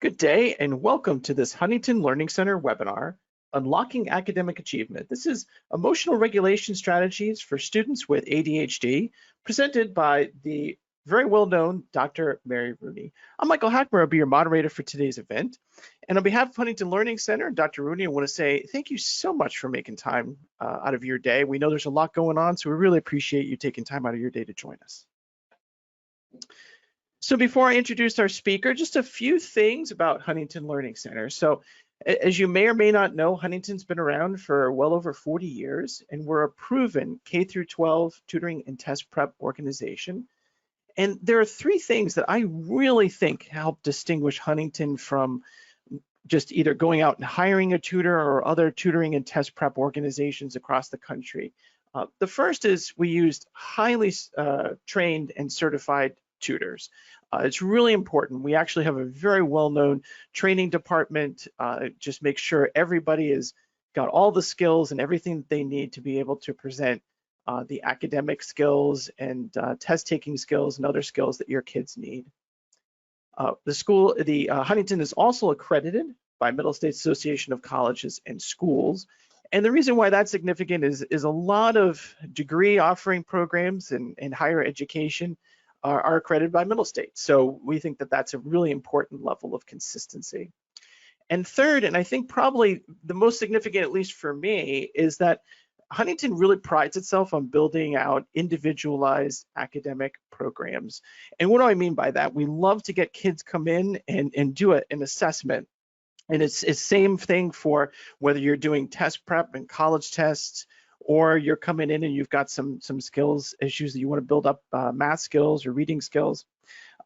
Good day and welcome to this Huntington Learning Center webinar, Unlocking Academic Achievement. This is emotional regulation strategies for students with ADHD, presented by the very well-known Dr. Mary Rooney. I'm Michael Hackmer, I'll be your moderator for today's event. And on behalf of Huntington Learning Center, Dr. Rooney, I want to say thank you so much for making time out of your day. We know there's a lot going on, so we really appreciate you taking time out of your day to join us. So before I introduce our speaker, just a few things about Huntington Learning Center. So as you may or may not know, Huntington's been around for well over 40 years, and we're a proven K through 12 tutoring and test prep organization. And there are three things that I really think help distinguish Huntington from just either going out and hiring a tutor or other tutoring and test prep organizations across the country. The first is we used highly trained and certified tutors. It's really important. We actually have a very well-known training department. Just make sure everybody has got all the skills and everything that they need to be able to present the academic skills and test-taking skills and other skills that your kids need. Huntington is also accredited by Middle States Association of Colleges and Schools. And the reason why that's significant is a lot of degree offering programs in higher education are accredited by Middle States. So we think that that's a really important level of consistency. And third, and I think probably the most significant, at least for me, is that Huntington really prides itself on building out individualized academic programs. And what do I mean by that? We love to get kids come in and do an assessment. And it's same thing for whether you're doing test prep and college tests, or you're coming in and you've got some skills issues that you want to build up, math skills or reading skills.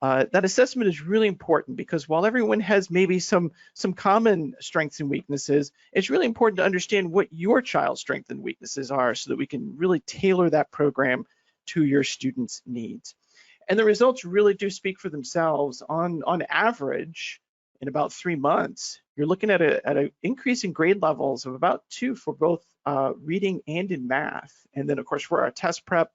That assessment is really important because while everyone has maybe some common strengths and weaknesses, it's really important to understand what your child's strengths and weaknesses are so that we can really tailor that program to your students' needs. And the results really do speak for themselves. On average, in about 3 months, you're looking at an increase in grade levels of about 2 for both reading and in math. And then of course for our test prep,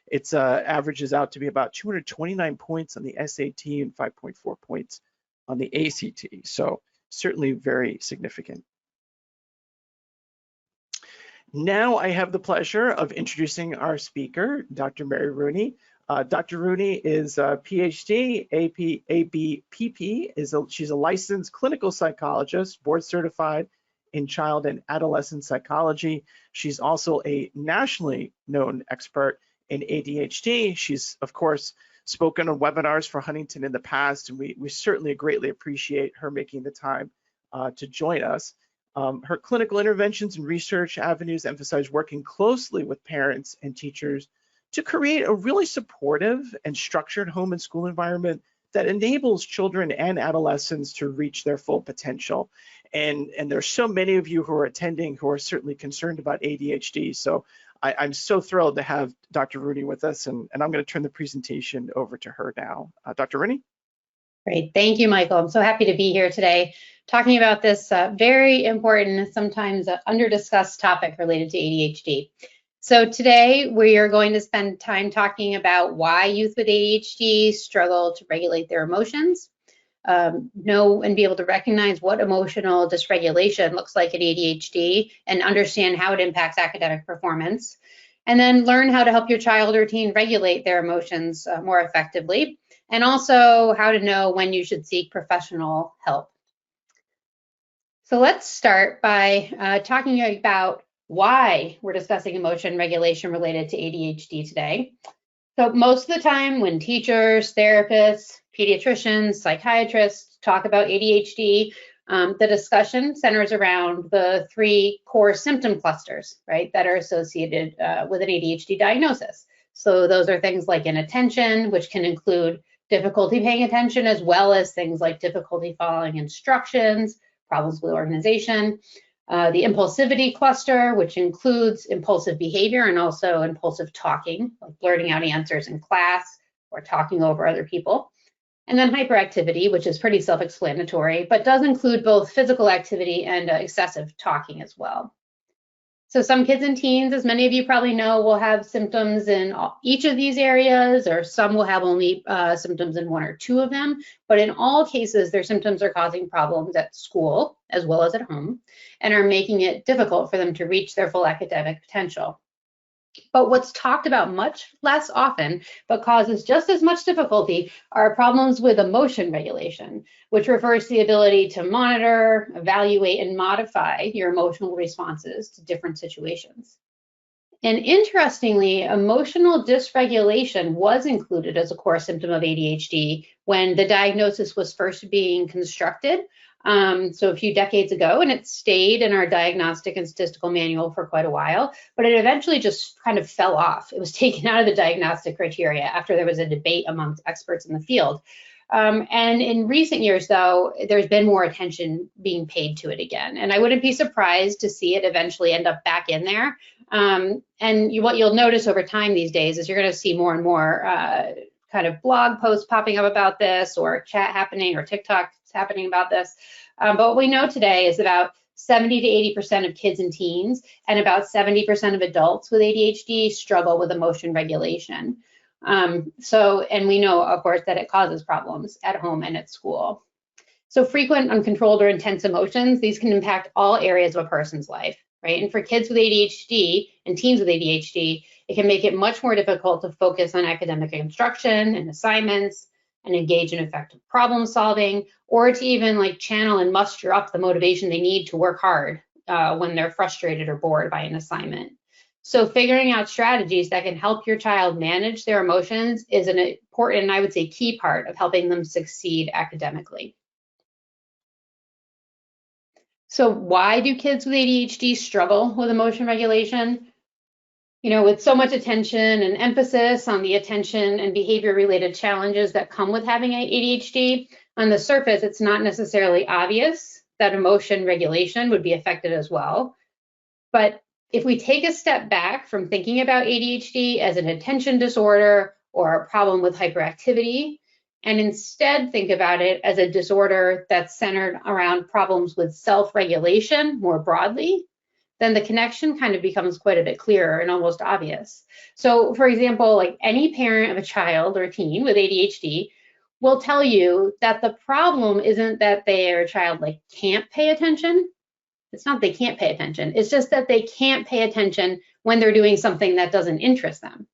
it's averages out to be about 229 points on the SAT and 5.4 points on the ACT. So certainly very significant. Now I have the pleasure of introducing our speaker, Dr. Mary Rooney. Dr. Rooney is a PhD, ABPP, she's a licensed clinical psychologist, board certified in child and adolescent psychology. She's also a nationally known expert in ADHD. She's, of course, spoken on webinars for Huntington in the past, and we certainly greatly appreciate her making the time to join us. Her clinical interventions and research avenues emphasize working closely with parents and teachers to create a really supportive and structured home and school environment that enables children and adolescents to reach their full potential. And there's so many of you who are attending who are certainly concerned about ADHD. So I'm so thrilled to have Dr. Rooney with us, and I'm going to turn the presentation over to her now. Dr. Rooney? Great, thank you, Michael. I'm so happy to be here today talking about this very important, sometimes under-discussed topic related to ADHD. So today we are going to spend time talking about why youth with ADHD struggle to regulate their emotions, know and be able to recognize what emotional dysregulation looks like in ADHD and understand how it impacts academic performance, and then learn how to help your child or teen regulate their emotions more effectively, and also how to know when you should seek professional help. So let's start by talking about why we're discussing emotion regulation related to ADHD today. So most of the time when teachers, therapists, pediatricians, psychiatrists talk about ADHD, the discussion centers around the 3 core symptom clusters, right, that are associated with an ADHD diagnosis. So those are things like inattention, which can include difficulty paying attention, as well as things like difficulty following instructions, problems with organization. The impulsivity cluster, which includes impulsive behavior and also impulsive talking, like blurting out answers in class or talking over other people. And then hyperactivity, which is pretty self-explanatory, but does include both physical activity and excessive talking as well. So some kids and teens, as many of you probably know, will have symptoms in each of these areas, or some will have only symptoms in one or two of them. But in all cases, their symptoms are causing problems at school as well as at home and are making it difficult for them to reach their full academic potential. But what's talked about much less often, but causes just as much difficulty, are problems with emotion regulation, which refers to the ability to monitor, evaluate, and modify your emotional responses to different situations. And interestingly, emotional dysregulation was included as a core symptom of ADHD when the diagnosis was first being constructed. So a few decades ago, and it stayed in our diagnostic and statistical manual for quite a while, but it eventually just kind of fell off. It was taken out of the diagnostic criteria after there was a debate amongst experts in the field. And in recent years, though, there's been more attention being paid to it again. And I wouldn't be surprised to see it eventually end up back in there. What you'll notice over time these days is you're going to see more and more kind of blog posts popping up about this, or chat happening, or TikTok happening about this. But what we know today is about 70 to 80% of kids and teens and about 70% of adults with ADHD struggle with emotion regulation. And we know, of course, that it causes problems at home and at school. So frequent, uncontrolled, or intense emotions, these can impact all areas of a person's life, right? And for kids with ADHD and teens with ADHD, it can make it much more difficult to focus on academic instruction and assignments and engage in effective problem solving, or to even like channel and muster up the motivation they need to work hard when they're frustrated or bored by an assignment. So figuring out strategies that can help your child manage their emotions is an important, and I would say key part of helping them succeed academically. So why do kids with ADHD struggle with emotion regulation? You know, with so much attention and emphasis on the attention and behavior related challenges that come with having ADHD, on the surface, it's not necessarily obvious that emotion regulation would be affected as well. But if we take a step back from thinking about ADHD as an attention disorder or a problem with hyperactivity, and instead think about it as a disorder that's centered around problems with self-regulation more broadly, then the connection kind of becomes quite a bit clearer and almost obvious. So for example, like any parent of a child or teen with ADHD will tell you that the problem isn't that their child like can't pay attention. It's not they can't pay attention. It's just that they can't pay attention when they're doing something that doesn't interest them.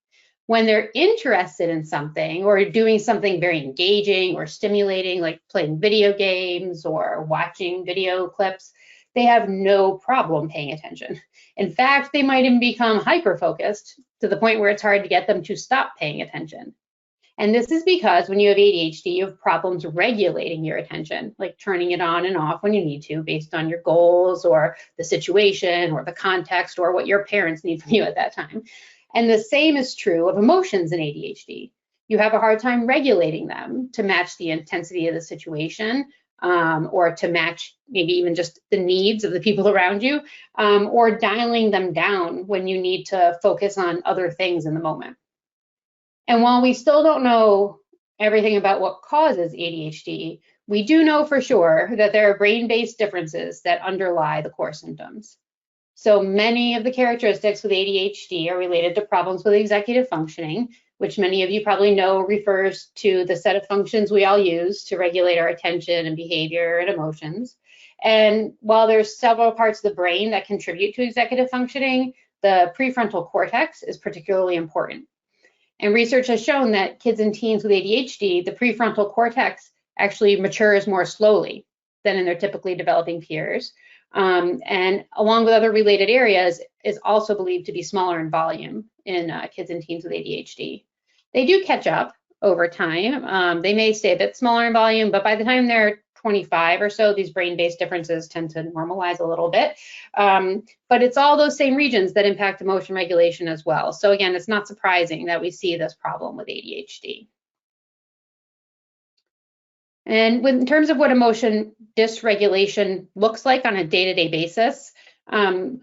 When they're interested in something or doing something very engaging or stimulating, like playing video games or watching video clips, they have no problem paying attention. In fact, they might even become hyper-focused to the point where it's hard to get them to stop paying attention. And this is because when you have ADHD, you have problems regulating your attention, like turning it on and off when you need to, based on your goals or the situation or the context or what your parents need from you at that time. And the same is true of emotions in ADHD. You have a hard time regulating them to match the intensity of the situation, or to match maybe even just the needs of the people around you, or dialing them down when you need to focus on other things in the moment. And while we still don't know everything about what causes ADHD, we do know for sure that there are brain-based differences that underlie the core symptoms. So many of the characteristics with ADHD are related to problems with executive functioning, which many of you probably know refers to the set of functions we all use to regulate our attention and behavior and emotions. And while there's several parts of the brain that contribute to executive functioning, the prefrontal cortex is particularly important. And research has shown that kids and teens with ADHD, the prefrontal cortex actually matures more slowly than in their typically developing peers. And along with other related areas, is also believed to be smaller in volume in kids and teens with ADHD. They do catch up over time. They may stay a bit smaller in volume, but by the time they're 25 or so, these brain-based differences tend to normalize a little bit. But it's all those same regions that impact emotion regulation as well. So again, it's not surprising that we see this problem with ADHD. And in terms of what emotion dysregulation looks like on a day-to-day basis,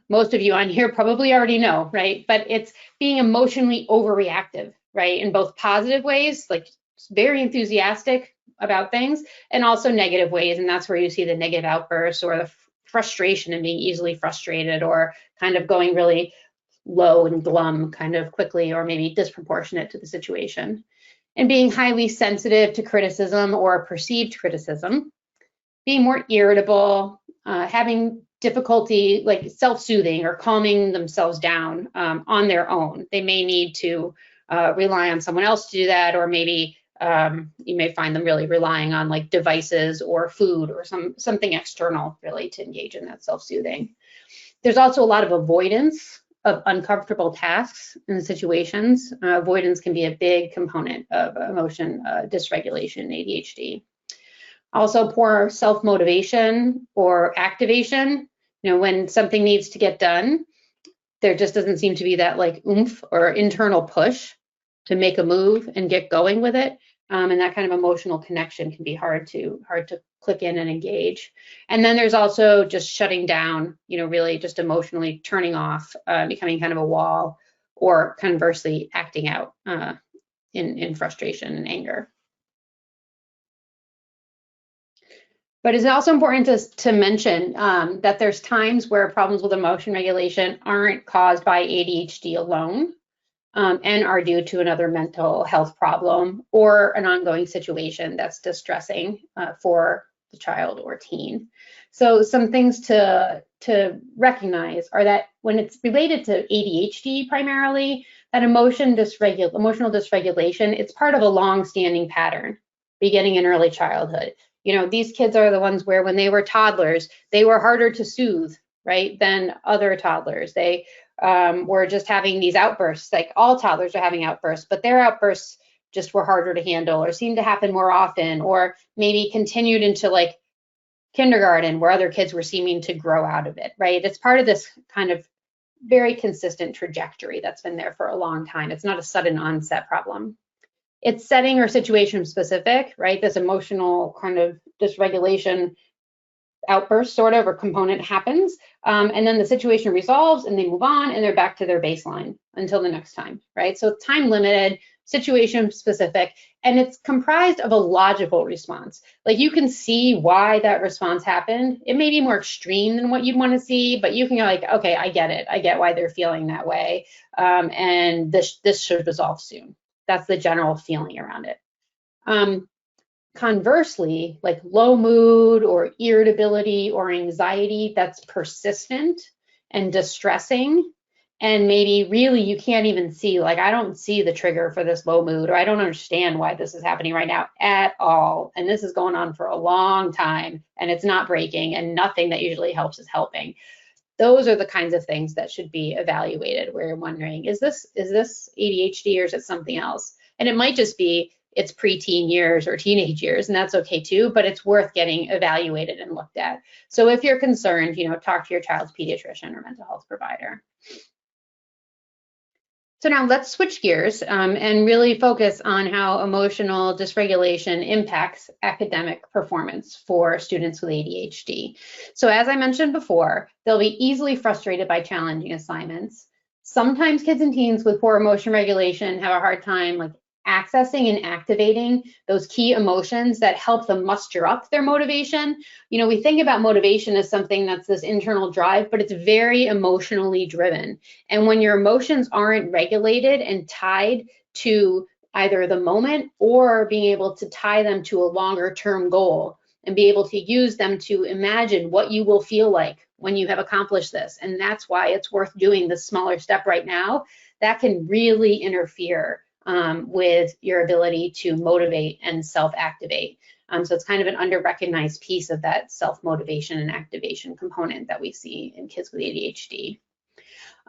most of you on here probably already know, right? But it's being emotionally overreactive, right? In both positive ways, like very enthusiastic about things, and also negative ways. And that's where you see the negative outbursts or the frustration and being easily frustrated, or kind of going really low and glum kind of quickly, or maybe disproportionate to the situation. And being highly sensitive to criticism or perceived criticism, being more irritable, having difficulty like self-soothing or calming themselves down on their own. They may need to rely on someone else to do that, or maybe you may find them really relying on like devices or food or something external really to engage in that self-soothing. There's also a lot of avoidance of uncomfortable tasks and situations. Avoidance can be a big component of emotion dysregulation in ADHD. Also, poor self-motivation or activation. You know, when something needs to get done, there just doesn't seem to be that like oomph or internal push to make a move and get going with it. And that kind of emotional connection can be hard to click in and engage. And then there's also just shutting down, you know, really just emotionally turning off, becoming kind of a wall, or conversely acting out in frustration and anger. But it's also important to mention that there's times where problems with emotion regulation aren't caused by ADHD alone and are due to another mental health problem or an ongoing situation that's distressing for the child or teen. So some things to recognize are that when it's related to ADHD primarily, that emotional dysregulation, it's part of a long-standing pattern beginning in early childhood. You know, these kids are the ones where when they were toddlers, they were harder to soothe, right, than other toddlers. They were just having these outbursts, like all toddlers are having outbursts, but their outbursts just were harder to handle or seemed to happen more often, or maybe continued into like kindergarten where other kids were seeming to grow out of it, right? It's part of this kind of very consistent trajectory that's been there for a long time. It's not a sudden onset problem. It's setting or situation specific, right? This emotional kind of dysregulation outburst sort of or component happens, and then the situation resolves and they move on and they're back to their baseline until the next time, right? So it's time limited, situation specific, and it's comprised of a logical response. Like you can see why that response happened. It may be more extreme than what you'd want to see, but you can go like, okay, I get it. I get why they're feeling that way, and this should resolve soon. That's the general feeling around it. Conversely, like low mood or irritability or anxiety that's persistent and distressing, and maybe really you can't even see, like I don't see the trigger for this low mood, or I don't understand why this is happening right now at all, and this is going on for a long time and it's not breaking, and nothing that usually helps is helping. Those are the kinds of things that should be evaluated, where you're wondering, is this ADHD or is it something else? And it might just be it's preteen years or teenage years, and that's okay too, but it's worth getting evaluated and looked at. So if you're concerned, you know, talk to your child's pediatrician or mental health provider. So now let's switch gears and really focus on how emotional dysregulation impacts academic performance for students with ADHD. So as I mentioned before, they'll be easily frustrated by challenging assignments. Sometimes kids and teens with poor emotion regulation have a hard time like accessing and activating those key emotions that help them muster up their motivation. You know, we think about motivation as something that's this internal drive, but it's very emotionally driven. And when your emotions aren't regulated and tied to either the moment or being able to tie them to a longer term goal and be able to use them to imagine what you will feel like when you have accomplished this. And that's why it's worth doing this smaller step right now. That can really interfere with your ability to motivate and self-activate. So it's kind of an under-recognized piece of that self-motivation and activation component that we see in kids with ADHD.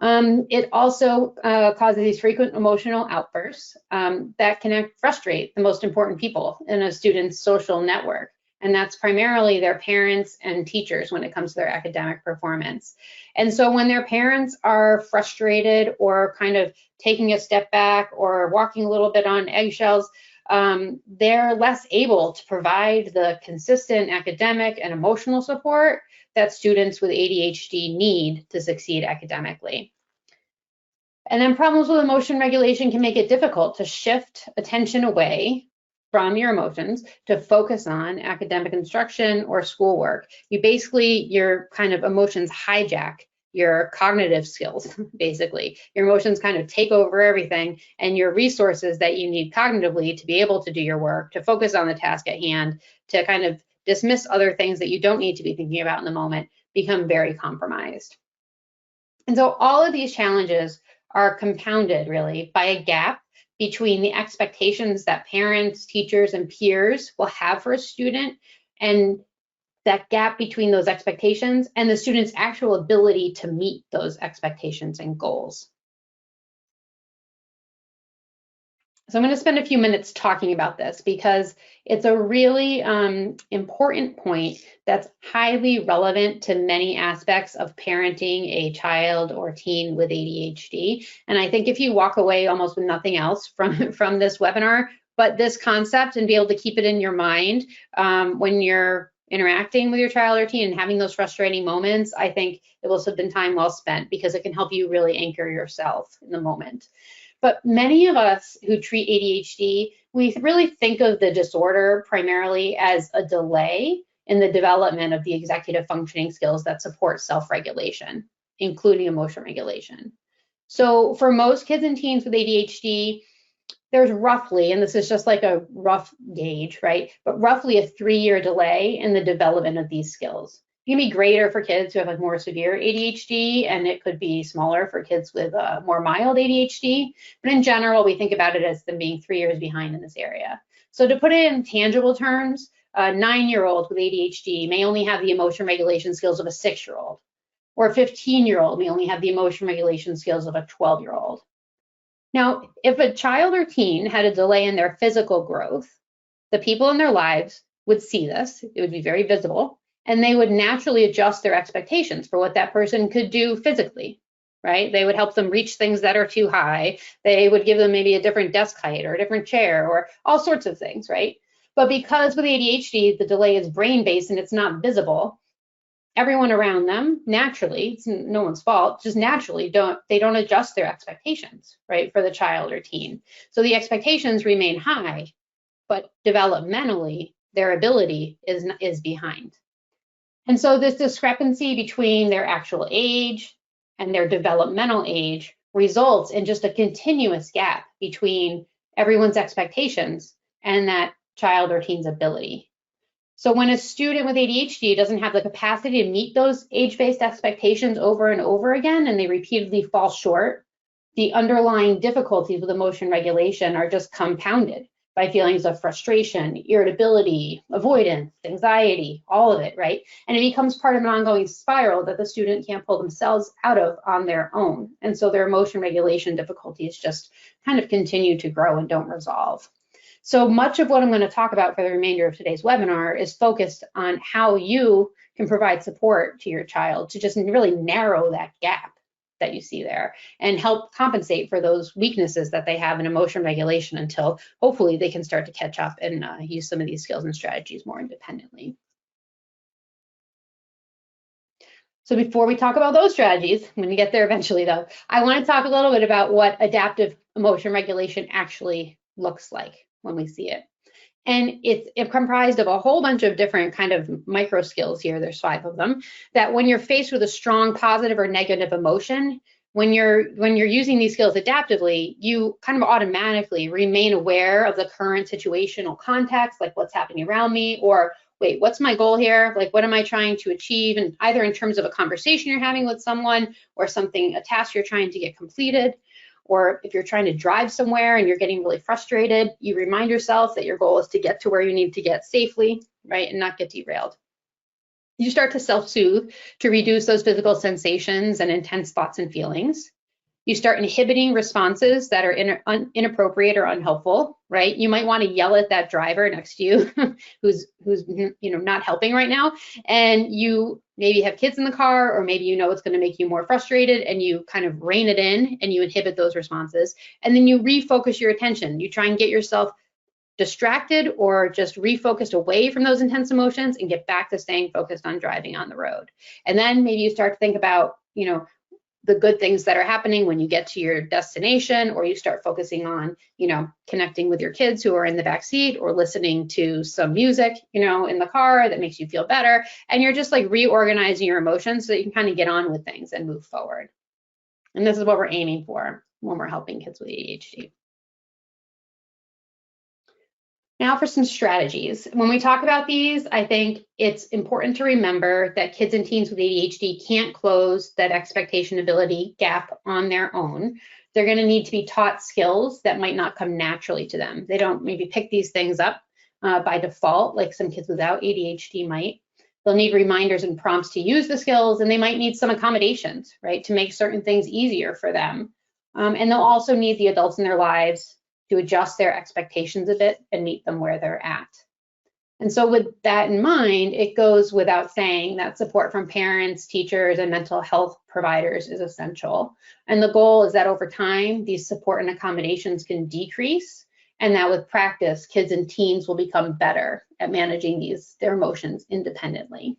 It also causes these frequent emotional outbursts that can frustrate the most important people in a student's social network. And that's primarily their parents and teachers when it comes to their academic performance. And so when their parents are frustrated or kind of taking a step back or walking a little bit on eggshells, they're less able to provide the consistent academic and emotional support that students with ADHD need to succeed academically. And then problems with emotion regulation can make it difficult to shift attention away from your emotions to focus on academic instruction or schoolwork. Your kind of emotions hijack your cognitive skills, basically. Your emotions kind of take over everything, and your resources that you need cognitively to be able to do your work, to focus on the task at hand, to kind of dismiss other things that you don't need to be thinking about in the moment, become very compromised. And so all of these challenges are compounded really by a gap between the expectations that parents, teachers, and peers will have for a student, and that gap between those expectations and the student's actual ability to meet those expectations and goals. So I'm going to spend a few minutes talking about this because it's a really important point that's highly relevant to many aspects of parenting a child or teen with ADHD. And I think if you walk away almost with nothing else from this webinar, but this concept, and be able to keep it in your mind when you're interacting with your child or teen and having those frustrating moments, I think it will have been time well spent, because it can help you really anchor yourself in the moment. But many of us who treat ADHD, we really think of the disorder primarily as a delay in the development of the executive functioning skills that support self-regulation, including emotion regulation. So for most kids and teens with ADHD, there's roughly, and this is just like a rough gauge, right? But roughly a 3-year delay in the development of these skills. It can be greater for kids who have like more severe ADHD, and it could be smaller for kids with more mild ADHD. But in general, we think about it as them being 3 years behind in this area. So to put it in tangible terms, a 9-year-old with ADHD may only have the emotion regulation skills of a 6-year-old, or a 15-year-old may only have the emotion regulation skills of a 12-year-old. Now, if a child or teen had a delay in their physical growth, the people in their lives would see this. It would be very visible, and they would naturally adjust their expectations for what that person could do physically, right? They would help them reach things that are too high. They would give them maybe a different desk height or a different chair or all sorts of things, right? But because with ADHD, the delay is brain-based and it's not visible, everyone around them naturally, it's no one's fault, just naturally don't adjust their expectations, right, for the child or teen. So the expectations remain high, but developmentally, their ability is behind. And so this discrepancy between their actual age and their developmental age results in just a continuous gap between everyone's expectations and that child or teen's ability. So when a student with ADHD doesn't have the capacity to meet those age-based expectations over and over again, and they repeatedly fall short, the underlying difficulties with emotion regulation are just compounded by feelings of frustration, irritability, avoidance, anxiety, all of it, right? And it becomes part of an ongoing spiral that the student can't pull themselves out of on their own. And so their emotion regulation difficulties just kind of continue to grow and don't resolve. So much of what I'm going to talk about for the remainder of today's webinar is focused on how you can provide support to your child to just really narrow that gap that you see there and help compensate for those weaknesses that they have in emotion regulation until hopefully they can start to catch up and use some of these skills and strategies more independently. So before we talk about those strategies, I'm going to get there eventually though, I want to talk a little bit about what adaptive emotion regulation actually looks like when we see it. And it's comprised of a whole bunch of different kind of micro skills here. There's 5 of them that when you're faced with a strong positive or negative emotion, when you're using these skills adaptively, you kind of automatically remain aware of the current situational context, like what's happening around me, or wait, what's my goal here? Like, what am I trying to achieve? And either in terms of a conversation you're having with someone or a task you're trying to get completed. Or if you're trying to drive somewhere and you're getting really frustrated, you remind yourself that your goal is to get to where you need to get safely, right, and not get derailed. You start to self-soothe to reduce those physical sensations and intense thoughts and feelings. You start inhibiting responses that are inappropriate or unhelpful, right? You might want to yell at that driver next to you who's not helping right now, and you maybe have kids in the car, or maybe it's going to make you more frustrated, and you kind of rein it in and you inhibit those responses, and then you refocus your attention. You try and get yourself distracted or just refocused away from those intense emotions and get back to staying focused on driving on the road. And then maybe you start to think about, the good things that are happening when you get to your destination, or you start focusing on, connecting with your kids who are in the back seat, or listening to some music, in the car that makes you feel better. And you're just like reorganizing your emotions so that you can kind of get on with things and move forward. And this is what we're aiming for when we're helping kids with ADHD. Now for some strategies. When we talk about these, I think it's important to remember that kids and teens with ADHD can't close that expectation ability gap on their own. They're going to need to be taught skills that might not come naturally to them. They don't maybe pick these things up by default, like some kids without ADHD might. They'll need reminders and prompts to use the skills, and they might need some accommodations, right, to make certain things easier for them. And they'll also need the adults in their lives to adjust their expectations a bit and meet them where they're at. And so with that in mind, it goes without saying that support from parents, teachers, and mental health providers is essential. And the goal is that over time, these support and accommodations can decrease, and that with practice, kids and teens will become better at managing their emotions independently.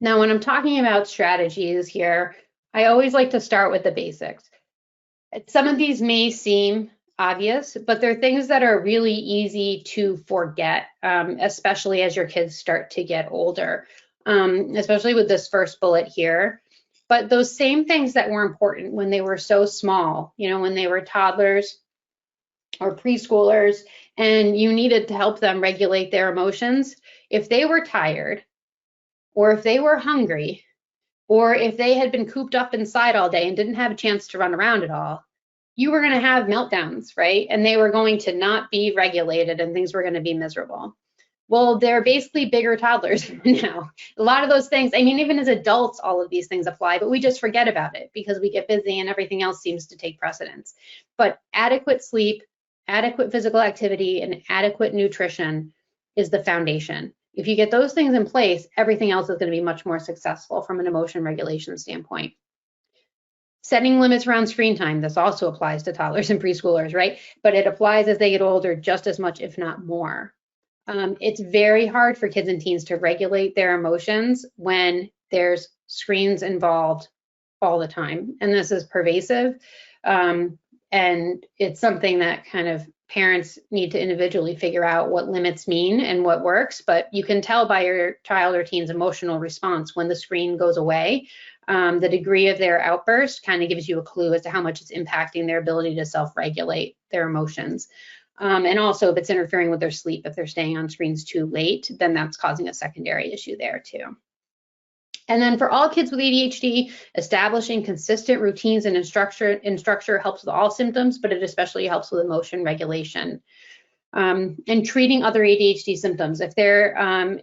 Now, when I'm talking about strategies here, I always like to start with the basics. Some of these may seem obvious, but they're things that are really easy to forget, especially as your kids start to get older, especially with this first bullet here. But those same things that were important when they were so small, when they were toddlers or preschoolers, and you needed to help them regulate their emotions, if they were tired, or if they were hungry, or if they had been cooped up inside all day and didn't have a chance to run around at all, you were going to have meltdowns, right? And they were going to not be regulated and things were going to be miserable. Well, they're basically bigger toddlers now. A lot of those things, I mean, even as adults, all of these things apply, but we just forget about it because we get busy and everything else seems to take precedence. But adequate sleep, adequate physical activity, and adequate nutrition is the foundation. If you get those things in place, everything else is going to be much more successful from an emotion regulation standpoint. Setting limits around screen time, this also applies to toddlers and preschoolers, right? But it applies as they get older just as much, if not more. It's very hard for kids and teens to regulate their emotions when there's screens involved all the time. And this is pervasive. And it's something that kind of parents need to individually figure out what limits mean and what works. But you can tell by your child or teen's emotional response when the screen goes away. The degree of their outburst kind of gives you a clue as to how much it's impacting their ability to self-regulate their emotions. And also if it's interfering with their sleep, if they're staying on screens too late, then that's causing a secondary issue there too. And then for all kids with ADHD, establishing consistent routines and structure helps with all symptoms, but it especially helps with emotion regulation. And treating other ADHD symptoms. If their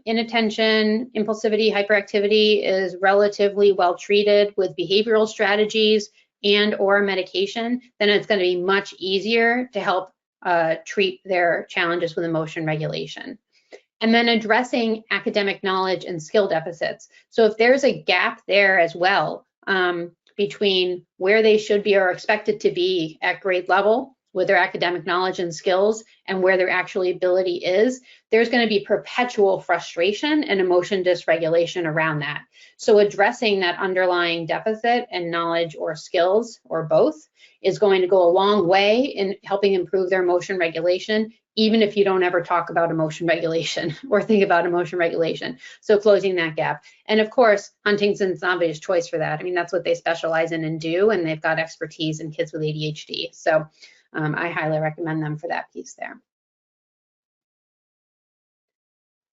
inattention, impulsivity, hyperactivity is relatively well treated with behavioral strategies and or medication, then it's going to be much easier to help treat their challenges with emotion regulation. And then addressing academic knowledge and skill deficits. So if there's a gap there as well between where they should be or expected to be at grade level with their academic knowledge and skills and where their actual ability is, there's going to be perpetual frustration and emotion dysregulation around that. So addressing that underlying deficit and knowledge or skills or both is going to go a long way in helping improve their emotion regulation, even if you don't ever talk about emotion regulation or think about emotion regulation. So closing that gap. And of course, Huntington's an obvious choice for that. I mean, that's what they specialize in and do, and they've got expertise in kids with ADHD. So I highly recommend them for that piece there.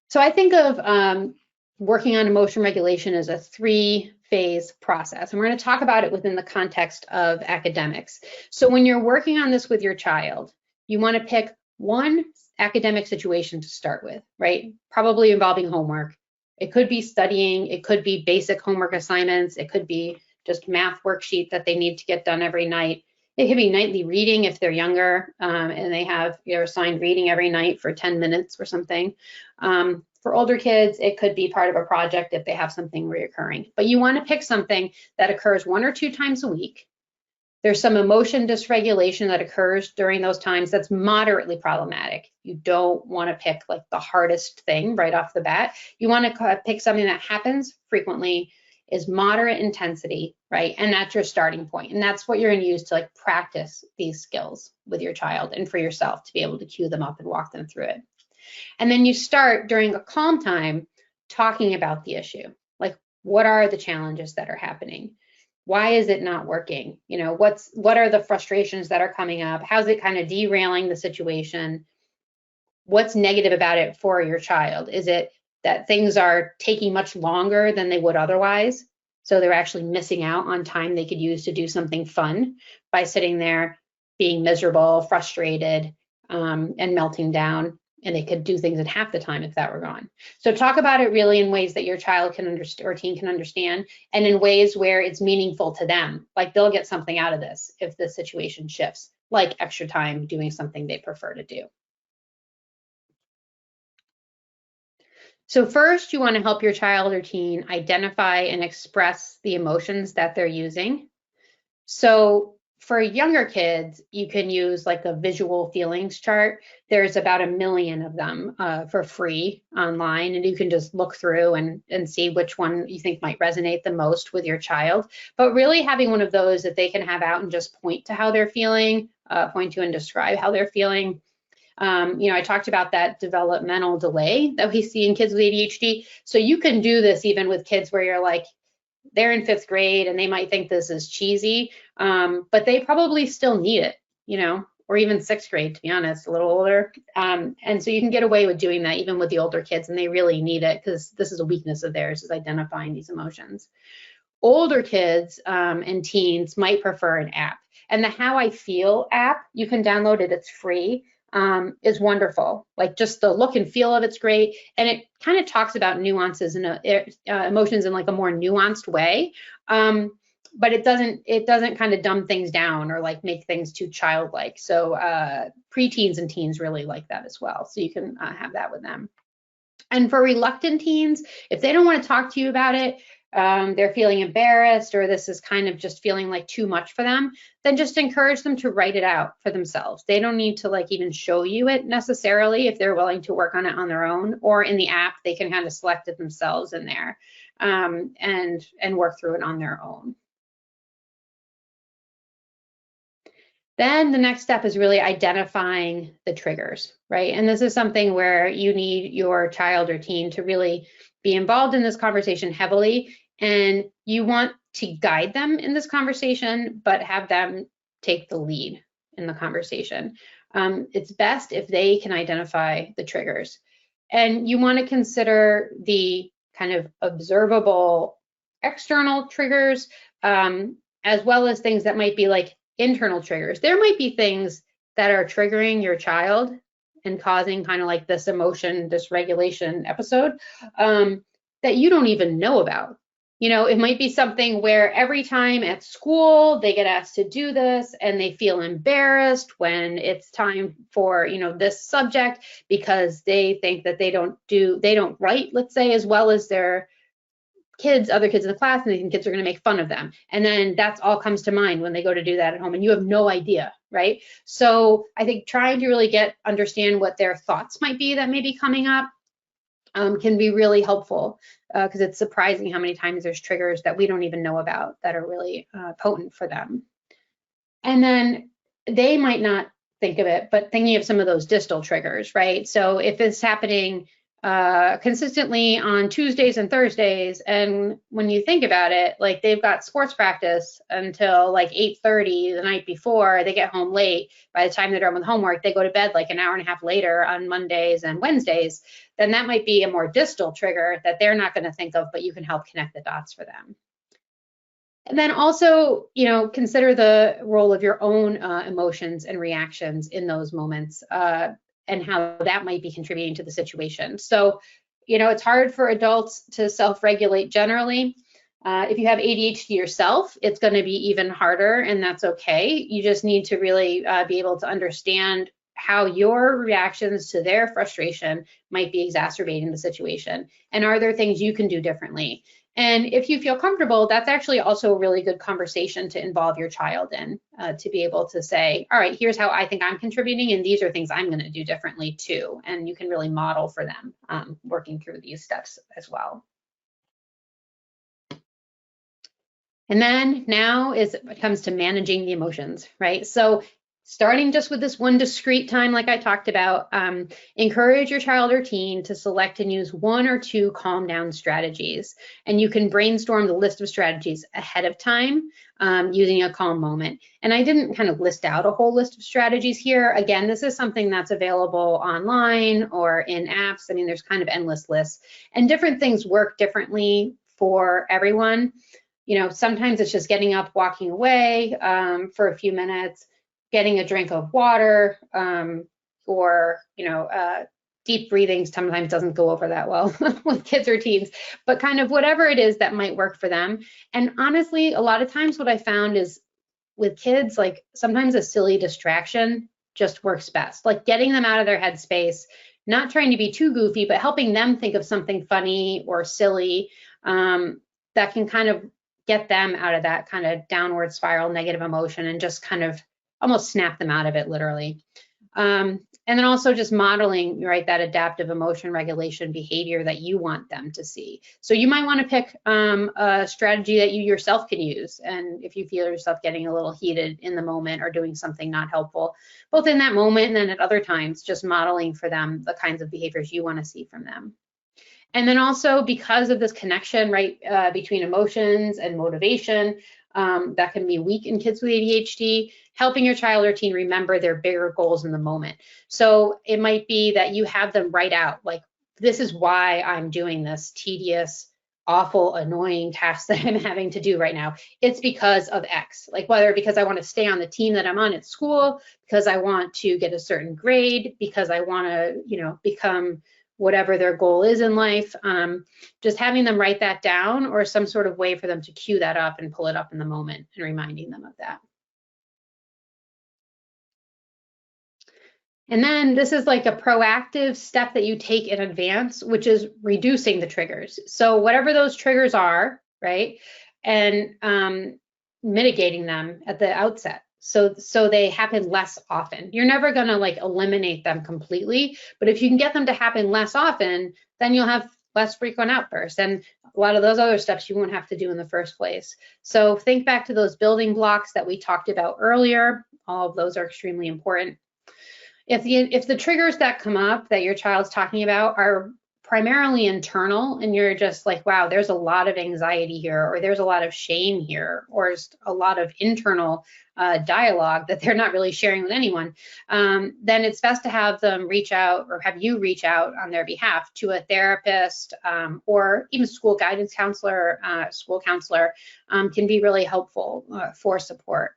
So I think of working on emotion regulation as a 3-phase process, and we're going to talk about it within the context of academics. So when you're working on this with your child, you want to pick one academic situation to start with, right? Probably involving homework. It could be studying, it could be basic homework assignments, it could be just math worksheet that they need to get done every night. It could be nightly reading if they're younger and they have assigned reading every night for 10 minutes or something. For older kids, it could be part of a project if they have something reoccurring. But you want to pick something that occurs 1 or 2 times a week. There's some emotion dysregulation that occurs during those times that's moderately problematic. You don't want to pick like the hardest thing right off the bat. You want to pick something that happens frequently, is moderate intensity, right? And that's your starting point. And that's what you're going to use to like practice these skills with your child and for yourself to be able to cue them up and walk them through it. And then you start during a calm time talking about the issue. Like, what are the challenges that are happening? Why is it not working? You know, what are the frustrations that are coming up? How's it kind of derailing the situation? What's negative about it for your child? Is it that things are taking much longer than they would otherwise? So they're actually missing out on time they could use to do something fun by sitting there being miserable, frustrated, and melting down. And they could do things in half the time if that were gone. So talk about it really in ways that your child can understand or teen can understand, and in ways where it's meaningful to them. Like they'll get something out of this if the situation shifts, like extra time doing something they prefer to do. So first, you want to help your child or teen identify and express the emotions that they're using. So for younger kids, you can use like a visual feelings chart. There's about 1 million of them for free online, and you can just look through and see which one you think might resonate the most with your child. But really having one of those that they can have out and just point to how they're feeling, point to and describe how they're feeling. You know, I talked about that developmental delay that we see in kids with ADHD. So you can do this even with kids where you're like, they're in 5th grade and they might think this is cheesy, but they probably still need it, you know, or even 6th grade, to be honest, a little older. And so you can get away with doing that even with the older kids, and they really need it because this is a weakness of theirs, is identifying these emotions. Older kids and teens might prefer an app. And the How I Feel app, you can download it, it's free. Is wonderful. Like just the look and feel of it's great, and it kind of talks about nuances and emotions in like a more nuanced way. But it doesn't kind of dumb things down or like make things too childlike. So preteens and teens really like that as well. So you can have that with them. And for reluctant teens, if they don't want to talk to you about it, they're feeling embarrassed, or this is kind of just feeling like too much for them, then just encourage them to write it out for themselves. They don't need to like even show you it necessarily if they're willing to work on it on their own, or in the app, they can kind of select it themselves in there and work through it on their own. Then the next step is really identifying the triggers, right? And this is something where you need your child or teen to really be involved in this conversation heavily, and you want to guide them in this conversation, but have them take the lead in the conversation. It's best if they can identify the triggers. And you want to consider the kind of observable external triggers, as well as things that might be like internal triggers. There might be things that are triggering your child and causing kind of like this emotion dysregulation episode that you don't even know about. You know, it might be something where every time at school they get asked to do this and they feel embarrassed when it's time for, you know, this subject, because they think that they don't write, let's say, as well as their kids, other kids in the class, and they think kids are going to make fun of them. And then that's all comes to mind when they go to do that at home, and you have no idea, right? So I think trying to really understand what their thoughts might be that may be coming up can be really helpful, because it's surprising how many times there's triggers that we don't even know about that are really potent for them. And then they might not think of it, but thinking of some of those distal triggers, right? So if it's happening consistently on Tuesdays and Thursdays, and when you think about it, like they've got sports practice until like 8:30 the night before, they get home late. By the time they're done with homework, they go to bed like an hour and a half later on Mondays and Wednesdays, then that might be a more distal trigger that they're not going to think of, but you can help connect the dots for them. And then also, you know, consider the role of your own emotions and reactions in those moments, and how that might be contributing to the situation. So, you know, it's hard for adults to self-regulate generally. If you have ADHD yourself, it's going to be even harder, and that's okay. You just need to really be able to understand how your reactions to their frustration might be exacerbating the situation. And are there things you can do differently? And if you feel comfortable, that's actually also a really good conversation to involve your child in, to be able to say, all right, here's how I think I'm contributing, and these are things I'm going to do differently too. And you can really model for them working through these steps as well. And then now it comes to managing the emotions, right? So starting just with this one discrete time, like I talked about, encourage your child or teen to select and use 1 or 2 calm down strategies. And you can brainstorm the list of strategies ahead of time using a calm moment. And I didn't kind of list out a whole list of strategies here. Again, this is something that's available online or in apps. I mean, there's kind of endless lists, and different things work differently for everyone. You know, sometimes it's just getting up, walking away for a few minutes, getting a drink of water, or, you know, deep breathing sometimes doesn't go over that well with kids or teens, but kind of whatever it is that might work for them. And honestly, a lot of times what I found is with kids, like sometimes a silly distraction just works best, like getting them out of their headspace, not trying to be too goofy, but helping them think of something funny or silly that can kind of get them out of that kind of downward spiral, negative emotion, and just kind of almost snap them out of it, literally. And then also just modeling, right, that adaptive emotion regulation behavior that you want them to see. So you might want to pick a strategy that you yourself can use. And if you feel yourself getting a little heated in the moment or doing something not helpful, both in that moment and then at other times, just modeling for them the kinds of behaviors you want to see from them. And then also because of this connection, right, between emotions and motivation, that can be weak in kids with ADHD, helping your child or teen remember their bigger goals in the moment. So it might be that you have them write out, like, this is why I'm doing this tedious, awful, annoying task that I'm having to do right now. It's because of X, like whether because I want to stay on the team that I'm on at school, because I want to get a certain grade, because I want to, you know, become whatever their goal is in life. Just having them write that down or some sort of way for them to cue that up and pull it up in the moment and reminding them of that. And then this is like a proactive step that you take in advance, which is reducing the triggers. So whatever those triggers are, right, and mitigating them at the outset. So they happen less often. You're never going to like eliminate them completely, but if you can get them to happen less often, then you'll have less frequent outbursts, and a lot of those other steps you won't have to do in the first place. So think back to those building blocks that we talked about earlier. All of those are extremely important. If the triggers that come up that your child's talking about are primarily internal and you're just like, wow, there's a lot of anxiety here, or there's a lot of shame here, or just a lot of internal dialogue that they're not really sharing with anyone, then it's best to have them reach out, or have you reach out on their behalf to a therapist, or even school guidance counselor, school counselor can be really helpful for support.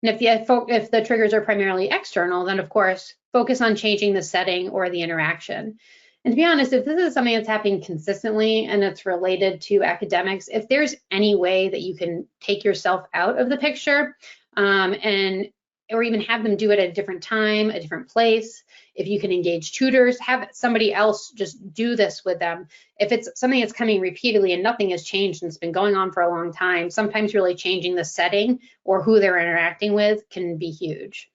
And if the triggers are primarily external, then of course, focus on changing the setting or the interaction. And to be honest, if this is something that's happening consistently and it's related to academics, if there's any way that you can take yourself out of the picture or even have them do it at a different time, a different place, if you can engage tutors, have somebody else just do this with them. If it's something that's coming repeatedly and nothing has changed and it's been going on for a long time, sometimes really changing the setting or who they're interacting with can be huge.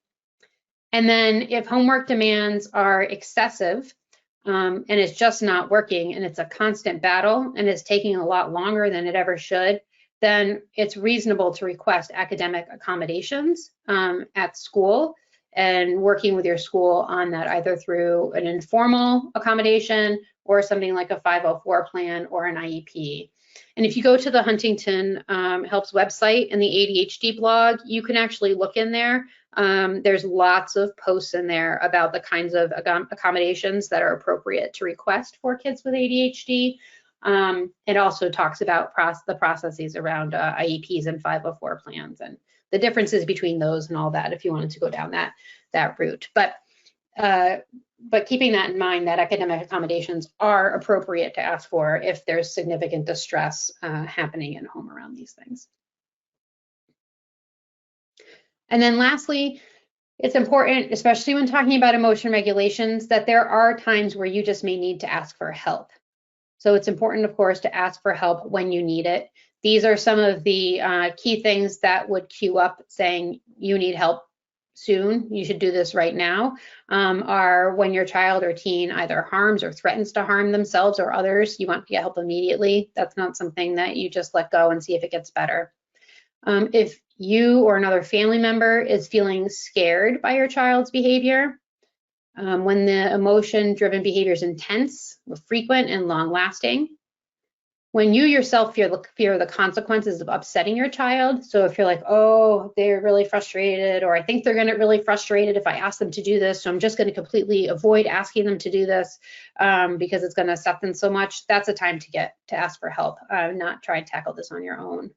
And then if homework demands are excessive, and it's just not working and it's a constant battle and it's taking a lot longer than it ever should, then it's reasonable to request academic accommodations at school, and working with your school on that either through an informal accommodation or something like a 504 plan or an IEP. And if you go to the Huntington Helps website and the ADHD blog, you can actually look in there. There's lots of posts in there about the kinds of accommodations that are appropriate to request for kids with ADHD. It also talks about the processes around IEPs and 504 plans and the differences between those and all that, if you wanted to go down that route. But keeping that in mind, that academic accommodations are appropriate to ask for if there's significant distress happening at home around these things. And then lastly, it's important, especially when talking about emotion regulations, that there are times where you just may need to ask for help. So it's important, of course, to ask for help when you need it. These are some of the key things that would queue up saying you need help soon, you should do this right now, are when your child or teen either harms or threatens to harm themselves or others, you want to get help immediately. That's not something that you just let go and see if it gets better. If you or another family member is feeling scared by your child's behavior, when the emotion-driven behavior is intense, frequent, and long-lasting. When you yourself fear the consequences of upsetting your child. So if you're like, oh, they're really frustrated, or I think they're going to get really frustrated if I ask them to do this, so I'm just going to completely avoid asking them to do this because it's going to upset them so much, that's a time to ask for help, not try and tackle this on your own.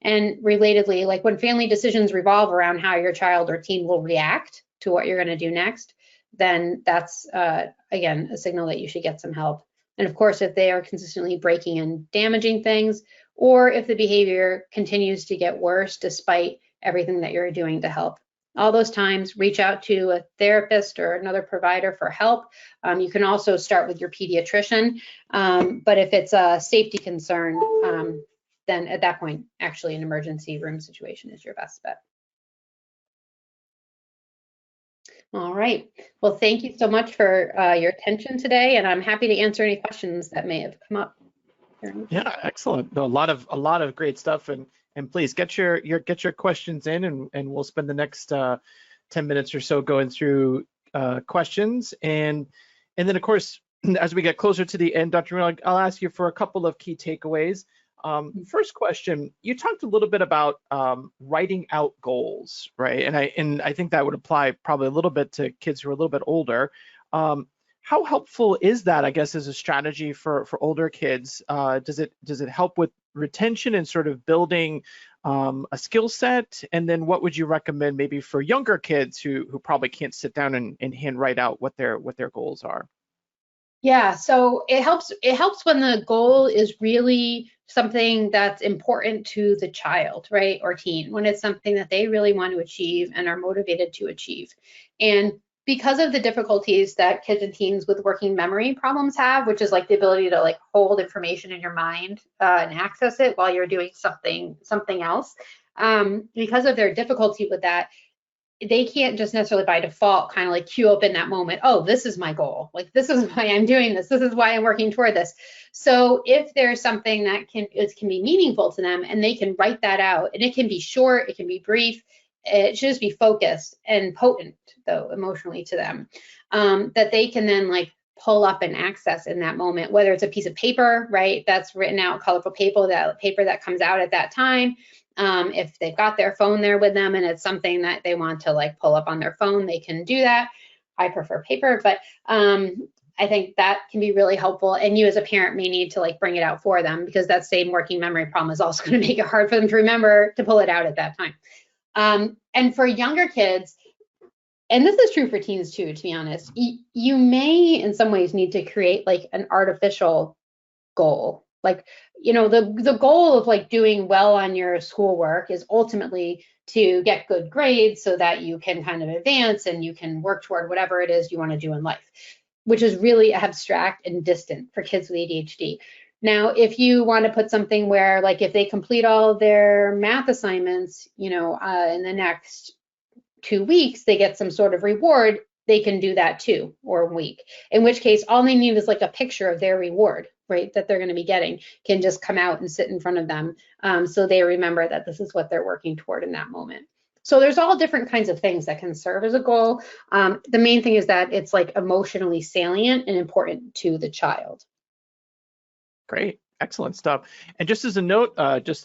And relatedly, like when family decisions revolve around how your child or teen will react to what you're going to do next, then that's, again, a signal that you should get some help. And of course, if they are consistently breaking and damaging things, or if the behavior continues to get worse despite everything that you're doing to help. All those times, reach out to a therapist or another provider for help. You can also start with your pediatrician, but if it's a safety concern, then at that point, actually an emergency room situation is your best bet. All right. Well, thank you so much for your attention today, and I'm happy to answer any questions that may have come up. Yeah, excellent. No, a lot of great stuff, and please get your questions in, and we'll spend the next 10 minutes or so going through questions, and then of course as we get closer to the end, Dr. Rooney, I'll ask you for a couple of key takeaways. First question, you talked a little bit about writing out goals, right? And I think that would apply probably a little bit to kids who are a little bit older. How helpful is that, I guess, as a strategy for older kids? Does it help with retention and sort of building a skill set? And then what would you recommend maybe for younger kids who probably can't sit down and hand write out what their goals are? Yeah, so it helps when the goal is really something that's important to the child, right, or teen, when it's something that they really want to achieve and are motivated to achieve. And because of the difficulties that kids and teens with working memory problems have, which is like the ability to like hold information in your mind and access it while you're doing something else, because of their difficulty with that, they can't just necessarily by default kind of like queue up in that moment, oh, this is my goal, like this is why I'm doing this is why I'm working toward this. So if there's something that can be meaningful to them and they can write that out, and it can be short, it can be brief, it should just be focused and potent though emotionally to them, that they can then like pull up and access in that moment, whether it's a piece of paper, right, that's written out, colorful paper that comes out at that time. If they've got their phone there with them and it's something that they want to like pull up on their phone, they can do that. I prefer paper, but I think that can be really helpful. And you as a parent may need to like bring it out for them, because that same working memory problem is also going to make it hard for them to remember to pull it out at that time. And for younger kids, and this is true for teens too, to be honest, you may in some ways need to create like an artificial goal. Like, you know, the goal of like doing well on your schoolwork is ultimately to get good grades so that you can kind of advance and you can work toward whatever it is you want to do in life, which is really abstract and distant for kids with ADHD. Now, if you want to put something where like if they complete all of their math assignments, you know, in the next 2 weeks, they get some sort of reward, they can do that too, or a week, in which case all they need is like a picture of their reward, right, that they're going to be getting, can just come out and sit in front of them, so they remember that this is what they're working toward in that moment. So there's all different kinds of things that can serve as a goal. The main thing is that it's like emotionally salient and important to the child. Great, excellent stuff. And just as a note,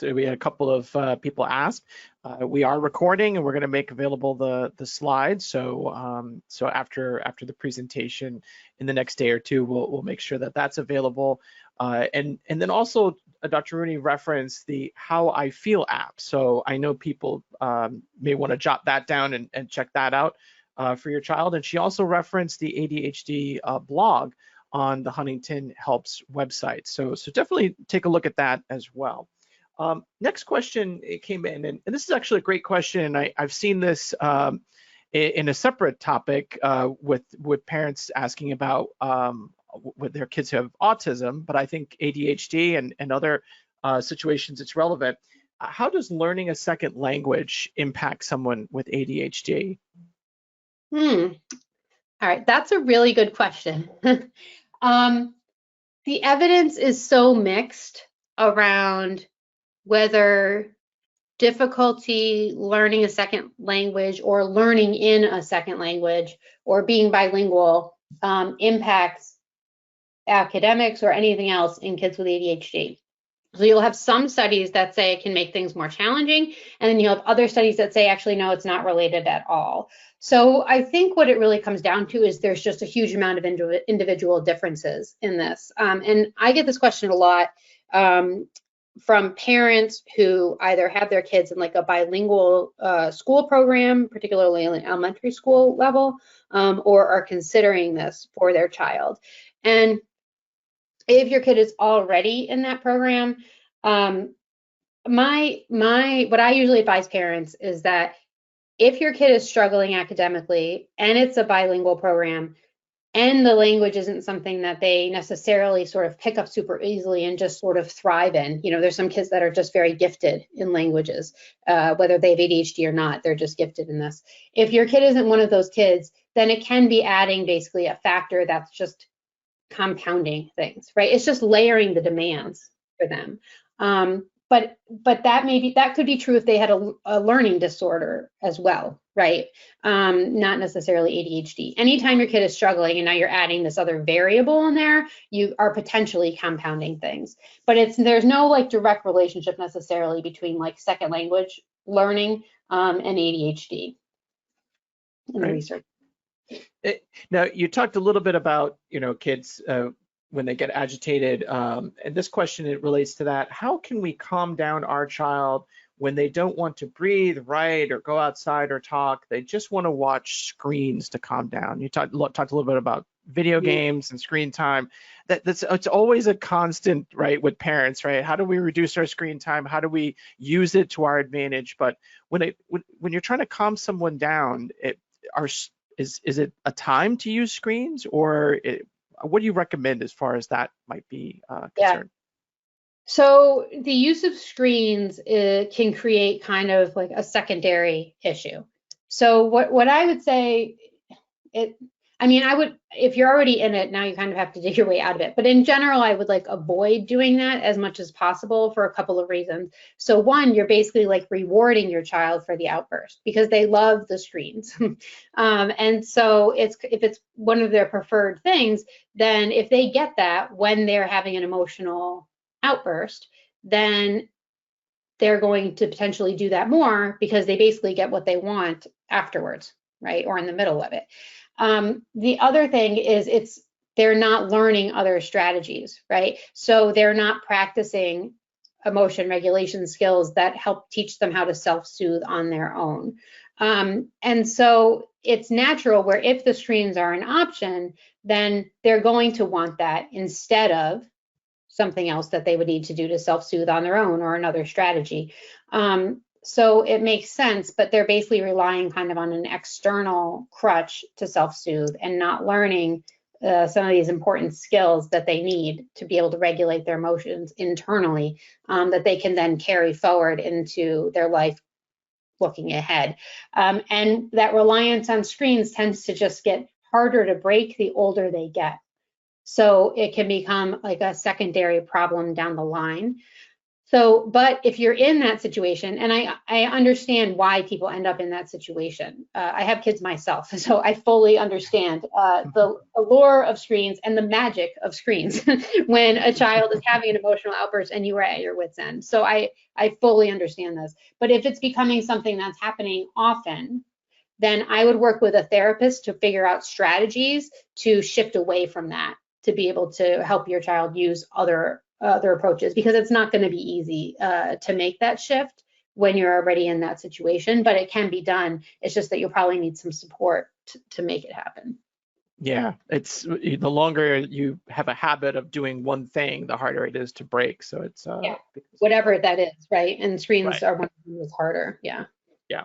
we had a couple of people ask. We are recording, and we're going to make available the slides. So so after the presentation in the next day or two, we'll make sure that that's available. And then also, Dr. Rooney referenced the How I Feel app. So I know people may want to jot that down and check that out for your child. And she also referenced the ADHD blog on the Huntington Helps website. So definitely take a look at that as well. Next question, it came in, and this is actually a great question. I've seen this in a separate topic with parents asking about with their kids who have autism, but I think ADHD and other situations it's relevant. How does learning a second language impact someone with ADHD? All right, that's a really good question. The evidence is so mixed around whether difficulty learning a second language or learning in a second language or being bilingual impacts academics or anything else in kids with ADHD. So you'll have some studies that say it can make things more challenging, and then you'll have other studies that say actually no, it's not related at all. So I think what it really comes down to is there's just a huge amount of individual differences in this. And I get this question a lot from parents who either have their kids in like a bilingual school program, particularly in elementary school level, or are considering this for their child. And if your kid is already in that program, what I usually advise parents is that if your kid is struggling academically and it's a bilingual program and the language isn't something that they necessarily sort of pick up super easily and just sort of thrive in, there's some kids that are just very gifted in languages, whether they have ADHD or not, they're just gifted in this. If your kid isn't one of those kids, then it can be adding basically a factor that's just compounding things, right? It's just layering the demands for them. But that could be true if they had a learning disorder as well, right? Not necessarily ADHD. Anytime your kid is struggling and now you're adding this other variable in there, you are potentially compounding things. But there's no like direct relationship necessarily between like second language learning and ADHD in the research. Now, you talked a little bit about, kids when they get agitated, and this question, it relates to that. How can we calm down our child when they don't want to breathe, write, or go outside or talk? They just want to watch screens to calm down. You talked a little bit about video games and screen time. It's always a constant, right, with parents, right? How do we reduce our screen time? How do we use it to our advantage? But when you're trying to calm someone down, is it a time to use screens, or what do you recommend as far as that might be concerned? Yeah. So the use of screens can create kind of like a secondary issue. So what I would say, if you're already in it, now you kind of have to dig your way out of it. But in general, I would like avoid doing that as much as possible for a couple of reasons. So one, you're basically like rewarding your child for the outburst because they love the screens. And so if it's one of their preferred things, then if they get that when they're having an emotional outburst, then they're going to potentially do that more because they basically get what they want afterwards, right? Or in the middle of it. The other thing is they're not learning other strategies, right? So they're not practicing emotion regulation skills that help teach them how to self-soothe on their own. And so it's natural where if the screens are an option, then they're going to want that instead of something else that they would need to do to self-soothe on their own or another strategy. So it makes sense, but they're basically relying kind of on an external crutch to self-soothe and not learning some of these important skills that they need to be able to regulate their emotions internally that they can then carry forward into their life looking ahead. And that reliance on screens tends to just get harder to break the older they get. So it can become like a secondary problem down the line. So, but if you're in that situation, and I understand why people end up in that situation. I have kids myself, so I fully understand the allure of screens and the magic of screens when a child is having an emotional outburst and you are at your wit's end. So I fully understand this. But if it's becoming something that's happening often, then I would work with a therapist to figure out strategies to shift away from that, to be able to help your child use other approaches, because it's not going to be easy to make that shift when you're already in that situation, but it can be done. It's just that you'll probably need some support to make it happen. Yeah, it's the longer you have a habit of doing one thing, the harder it is to break. So it's whatever that is, right? And screens are one of them that's harder. Yeah. Yeah.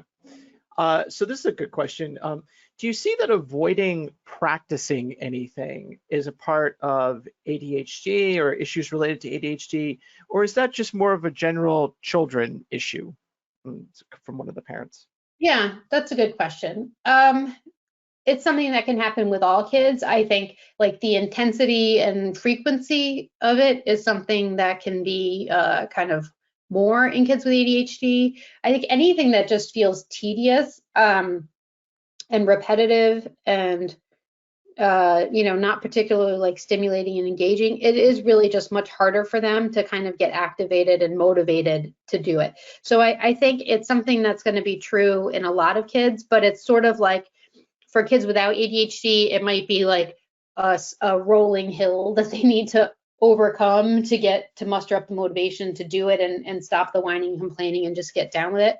So this is a good question. Do you see that avoiding practicing anything is a part of ADHD or issues related to ADHD, or is that just more of a general children issue from one of the parents? Yeah, that's a good question. It's something that can happen with all kids. I think like the intensity and frequency of it is something that can be kind of more in kids with ADHD. I think anything that just feels tedious and repetitive and not particularly like stimulating and engaging, it is really just much harder for them to kind of get activated and motivated to do it. So I think it's something that's going to be true in a lot of kids, but it's sort of like for kids without ADHD, it might be like a rolling hill that they need to overcome to muster up the motivation to do it and stop the whining and complaining and just get down with it.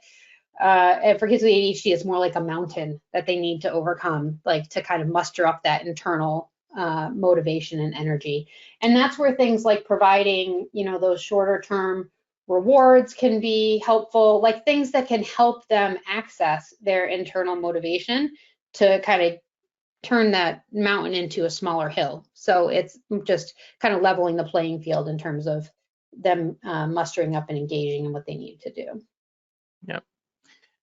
And for kids with ADHD, it's more like a mountain that they need to overcome, like to kind of muster up that internal motivation and energy. And that's where things like providing, those shorter term rewards can be helpful, like things that can help them access their internal motivation to kind of turn that mountain into a smaller hill. So it's just kind of leveling the playing field in terms of them mustering up and engaging in what they need to do. Yep.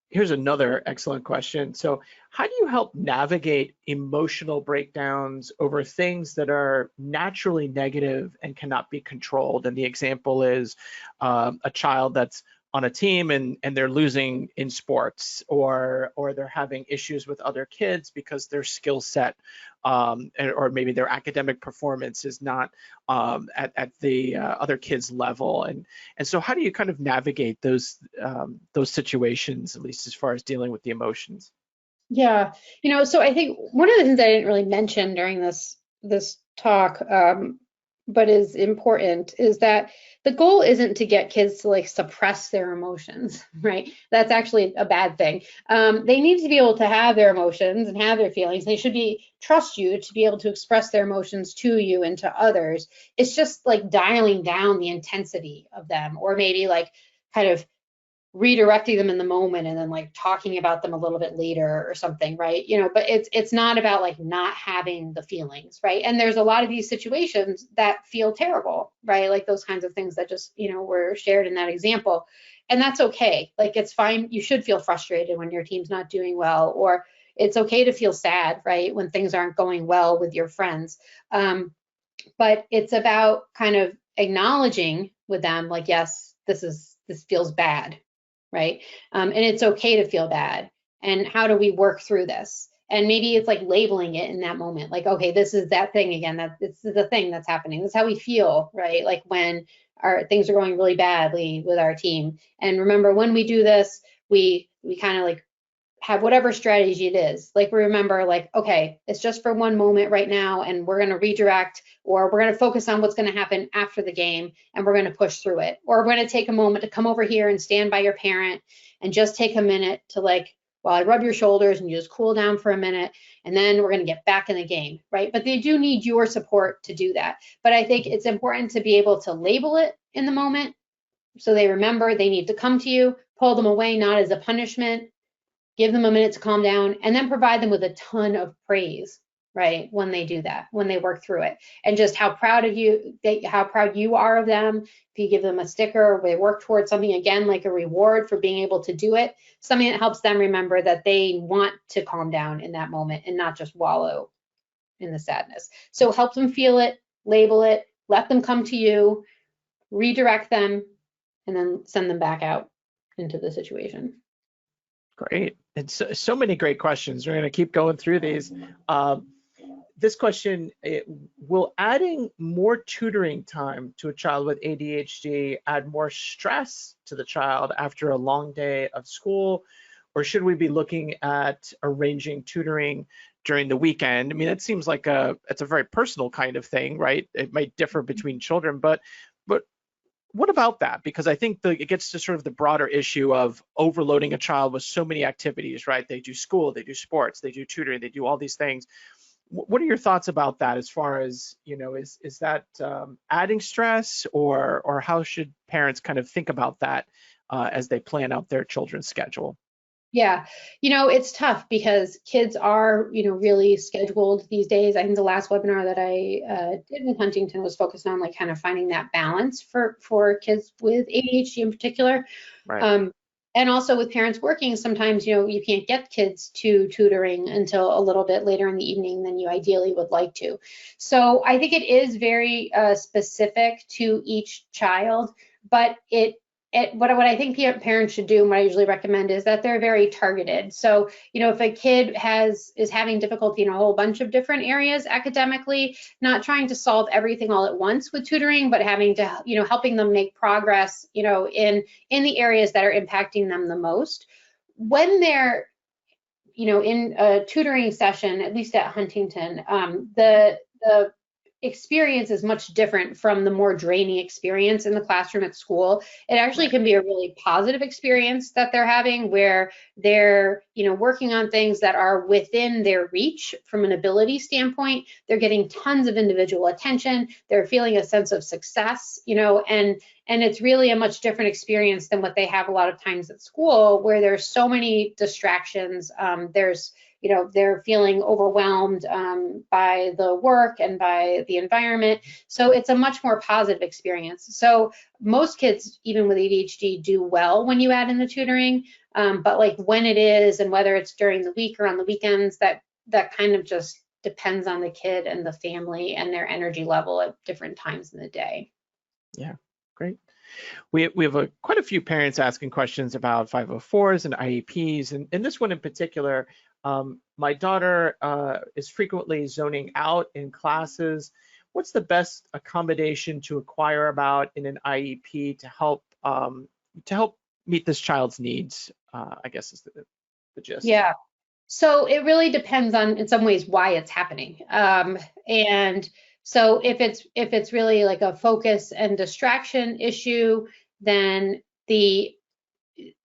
Here's another excellent question. So how do you help navigate emotional breakdowns over things that are naturally negative and cannot be controlled? And the example is a child that's on a team and they're losing in sports, or they're having issues with other kids because their skill set or maybe their academic performance is not at the other kids' level. And so how do you kind of navigate those situations, at least as far as dealing with the emotions? Yeah, so I think one of the things I didn't really mention during this talk, but is important, is that the goal isn't to get kids to like suppress their emotions, right? That's actually a bad thing. They need to be able to have their emotions and have their feelings. They should trust you to be able to express their emotions to you and to others. It's just like dialing down the intensity of them, or maybe like kind of redirecting them in the moment and then like talking about them a little bit later or something, right? But it's not about like not having the feelings, right? And there's a lot of these situations that feel terrible, right? Like those kinds of things that just, were shared in that example. And that's okay. Like it's fine. You should feel frustrated when your team's not doing well, or it's okay to feel sad, right? When things aren't going well with your friends. But it's about kind of acknowledging with them, like, yes, this feels bad, right? And it's okay to feel bad. And how do we work through this? And maybe it's like labeling it in that moment, like, okay, this is that thing again. This is the thing that's happening. This is how we feel, right? Like when our things are going really badly with our team. And remember, when we do this, we kind of like have whatever strategy it is. Like remember, like, okay, it's just for one moment right now, and we're going to redirect, or we're going to focus on what's going to happen after the game, and we're going to push through it. Or we're going to take a moment to come over here and stand by your parent and just take a minute to like, while I rub your shoulders and you just cool down for a minute, and then we're going to get back in the game, right? But they do need your support to do that. But I think it's important to be able to label it in the moment so they remember they need to come to you, pull them away, not as a punishment, give them a minute to calm down, and then provide them with a ton of praise, right? When they do that, when they work through it, and just how proud you are of them. If you give them a sticker, or they work towards something, again, like a reward for being able to do it, something that helps them remember that they want to calm down in that moment and not just wallow in the sadness. So help them feel it, label it, let them come to you, redirect them, and then send them back out into the situation. Great. And so many great questions. We're going to keep going through these. This question, will adding more tutoring time to a child with ADHD add more stress to the child after a long day of school? Or should we be looking at arranging tutoring during the weekend? I mean, it seems like it's a very personal kind of thing, right? It might differ between children, but what about that? Because I think it gets to sort of the broader issue of overloading a child with so many activities, right? They do school, they do sports, they do tutoring, they do all these things. What are your thoughts about that as far as, is that adding stress, or how should parents kind of think about that as they plan out their children's schedule? Yeah, it's tough because kids are, really scheduled these days. I think the last webinar that I did with Huntington was focused on like kind of finding that balance for kids with ADHD in particular. Right. Um, and also with parents working, sometimes, you can't get kids to tutoring until a little bit later in the evening than you ideally would like to. So I think it is very specific to each child, but what I think parents should do, and what I usually recommend, is that they're very targeted. So, if a kid is having difficulty in a whole bunch of different areas academically, not trying to solve everything all at once with tutoring, but having to, helping them make progress, in the areas that are impacting them the most. When they're, in a tutoring session, at least at Huntington, the experience is much different from the more draining experience in the classroom at school. It actually can be a really positive experience that they're having, where they're, working on things that are within their reach from an ability standpoint. They're getting tons of individual attention. They're feeling a sense of success, and it's really a much different experience than what they have a lot of times at school, where there's so many distractions. They're feeling overwhelmed by the work and by the environment. So it's a much more positive experience. So most kids, even with ADHD, do well when you add in the tutoring. But like when it is, and whether it's during the week or on the weekends, that kind of just depends on the kid and the family and their energy level at different times in the day. Yeah, great. We have quite a few parents asking questions about 504s and IEPs, and in this one in particular, my daughter is frequently zoning out in classes. What's the best accommodation to inquire about in an IEP to help meet this child's needs? I guess is the gist. Yeah. So it really depends on, in some ways, why it's happening. And so if it's really like a focus and distraction issue, then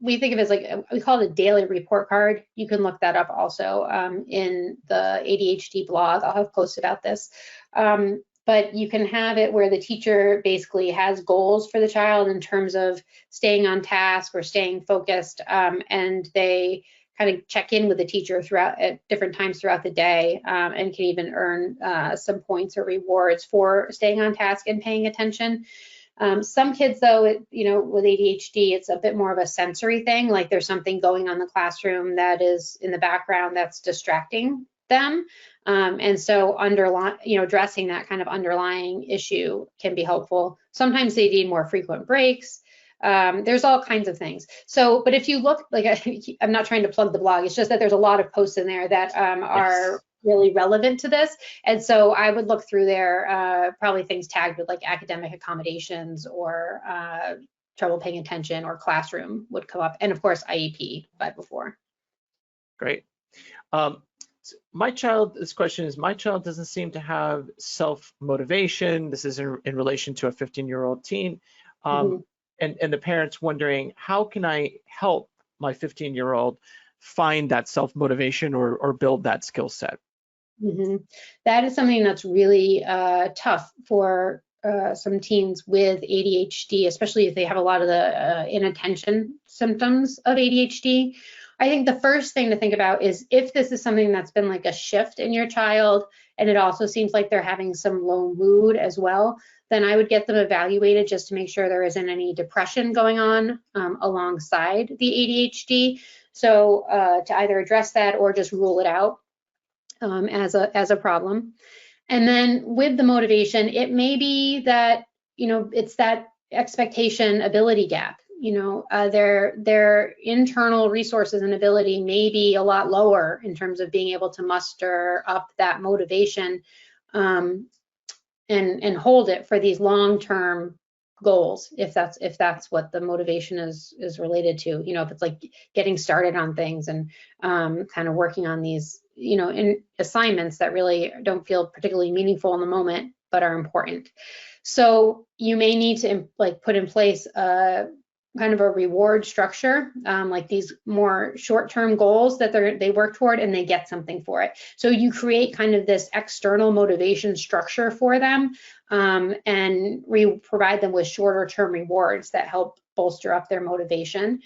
we think of it as like, we call it a daily report card. You can look that up also in the ADHD blog. I'll have posts about this. But you can have it where the teacher basically has goals for the child in terms of staying on task or staying focused, and they kind of check in with the teacher at different times throughout the day, and can even earn some points or rewards for staying on task and paying attention. Some kids, though, with ADHD, it's a bit more of a sensory thing. Like there's something going on in the classroom that is in the background that's distracting them. And so addressing that kind of underlying issue can be helpful. Sometimes they need more frequent breaks. There's all kinds of things. So, but if you look, like I'm not trying to plug the blog, it's just that there's a lot of posts in there that are really relevant to this. And so I would look through there, probably things tagged with like academic accommodations or trouble paying attention or classroom would come up. And of course, IEP 504. Great. This question is, my child doesn't seem to have self-motivation. This is in relation to a 15-year-old teen. And the parents wondering, how can I help my 15-year-old find that self-motivation or build that skill set? That is something that's really tough for some teens with ADHD, especially if they have a lot of the inattention symptoms of ADHD. I think the first thing to think about is if this is something that's been like a shift in your child, and it also seems like they're having some low mood as well, then I would get them evaluated just to make sure there isn't any depression going on alongside the ADHD. So to either address that or just rule it out as a problem. And then with the motivation, it may be that, it's that expectation ability gap. Their internal resources and ability may be a lot lower in terms of being able to muster up that motivation and hold it for these long-term goals, if that's what the motivation is related to. If it's like getting started on things and kind of working on these, in assignments that really don't feel particularly meaningful in the moment, but are important. So you may need to put in place kind of a reward structure, like these more short-term goals that they work toward and they get something for it. So you create kind of this external motivation structure for them, and provide them with shorter-term rewards that help bolster up their motivation.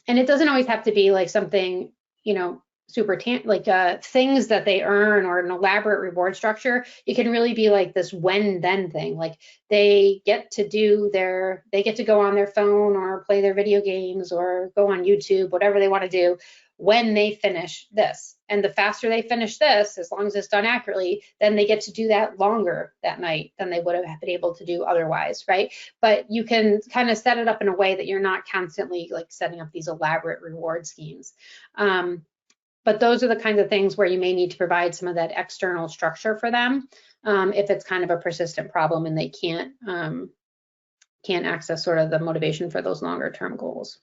And it doesn't always have to be like something, you know, super things that they earn or an elaborate reward structure. It can really be like this when then thing. Like they get to go on their phone or play their video games or go on YouTube, whatever they want to do when they finish this. And the faster they finish this, as long as it's done accurately, then they get to do that longer that night than they would have been able to do otherwise, right? But you can kind of set it up in a way that you're not constantly like setting up these elaborate reward schemes. But those are the kinds of things where you may need to provide some of that external structure for them if it's kind of a persistent problem and they can't access sort of the motivation for those longer term goals.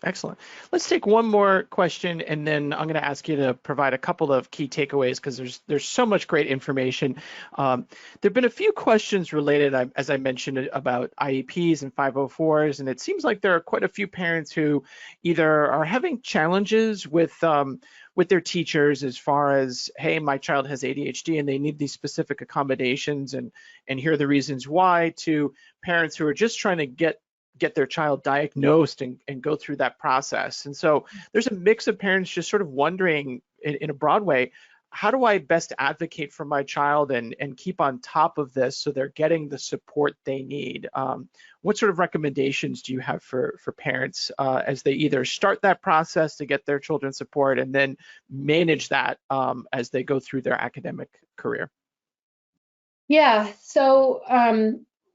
Excellent. Let's take one more question, and then I'm going to ask you to provide a couple of key takeaways because there's so much great information. There've been a few questions related, as I mentioned, about IEPs and 504s, and it seems like there are quite a few parents who either are having challenges with their teachers as far as, hey, my child has ADHD and they need these specific accommodations, and here are the reasons why, to parents who are just trying to get their child diagnosed and go through that process. And so there's a mix of parents just sort of wondering in a broad way, how do I best advocate for my child and keep on top of this so they're getting the support they need? What sort of recommendations do you have for parents as they either start that process to get their children support and then manage that as they go through their academic career? Yeah, so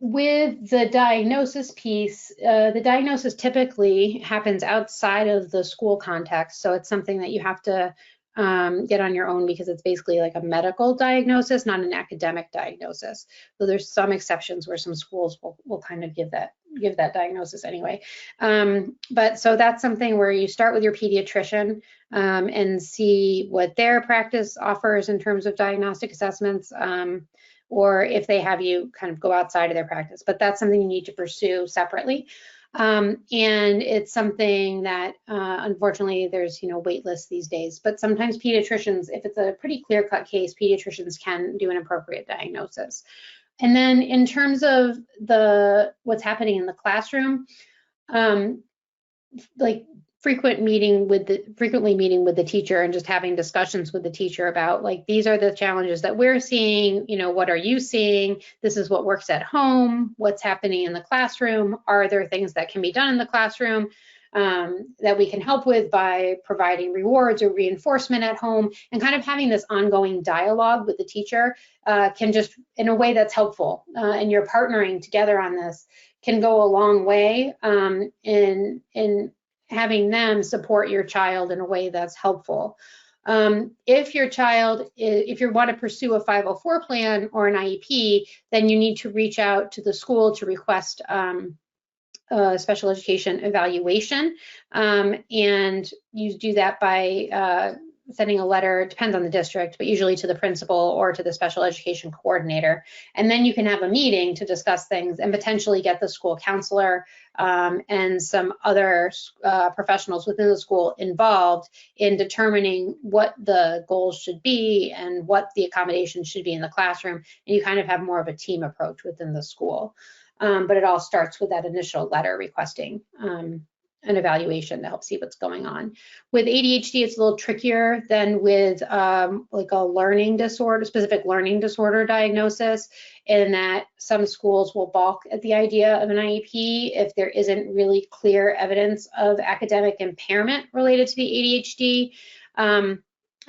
with the diagnosis piece, the diagnosis typically happens outside of the school context. So it's something that you have to get on your own because it's basically like a medical diagnosis, not an academic diagnosis. So there's some exceptions where some schools will kind of give that diagnosis anyway. But so that's something where you start with your pediatrician and see what their practice offers in terms of diagnostic assessments. Or if they have you kind of go outside of their practice, but that's something you need to pursue separately. And it's something that unfortunately there's wait lists these days, but sometimes pediatricians, if it's a pretty clear-cut case, pediatricians can do an appropriate diagnosis. And then in terms of what's happening in the classroom, like frequently meeting with the teacher and just having discussions with the teacher about like, these are the challenges that we're seeing, what are you seeing? This is what works at home, what's happening in the classroom. Are there things that can be done in the classroom that we can help with by providing rewards or reinforcement at home, and kind of having this ongoing dialogue with the teacher can just, in a way that's helpful, and you're partnering together on this, can go a long way in having them support your child in a way that's helpful. If you want to pursue a 504 plan or an IEP, then you need to reach out to the school to request a special education evaluation. And you do that by sending a letter, it depends on the district, but usually to the principal or to the special education coordinator. And then you can have a meeting to discuss things and potentially get the school counselor and some other professionals within the school involved in determining what the goals should be and what the accommodations should be in the classroom. And you kind of have more of a team approach within the school. But it all starts with that initial letter requesting an evaluation to help see what's going on. With ADHD, it's a little trickier than with like a learning disorder, specific learning disorder diagnosis, in that some schools will balk at the idea of an IEP if there isn't really clear evidence of academic impairment related to the ADHD.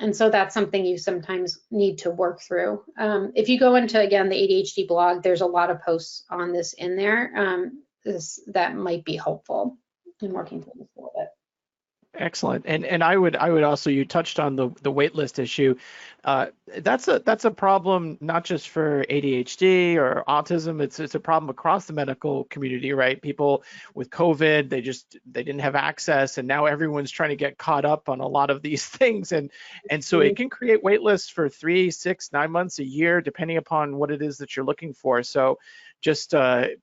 And so that's something you sometimes need to work through. If you go into, again, the ADHD blog, there's a lot of posts on this in there that might be helpful in working through this a little bit. Excellent. And I would also, you touched on the wait list issue. That's a problem not just for ADHD or autism. It's a problem across the medical community, right? People with COVID, they didn't have access, and now everyone's trying to get caught up on a lot of these things, and so it can create wait lists for 3, 6, 9 months, a year, depending upon what it is that you're looking for. So just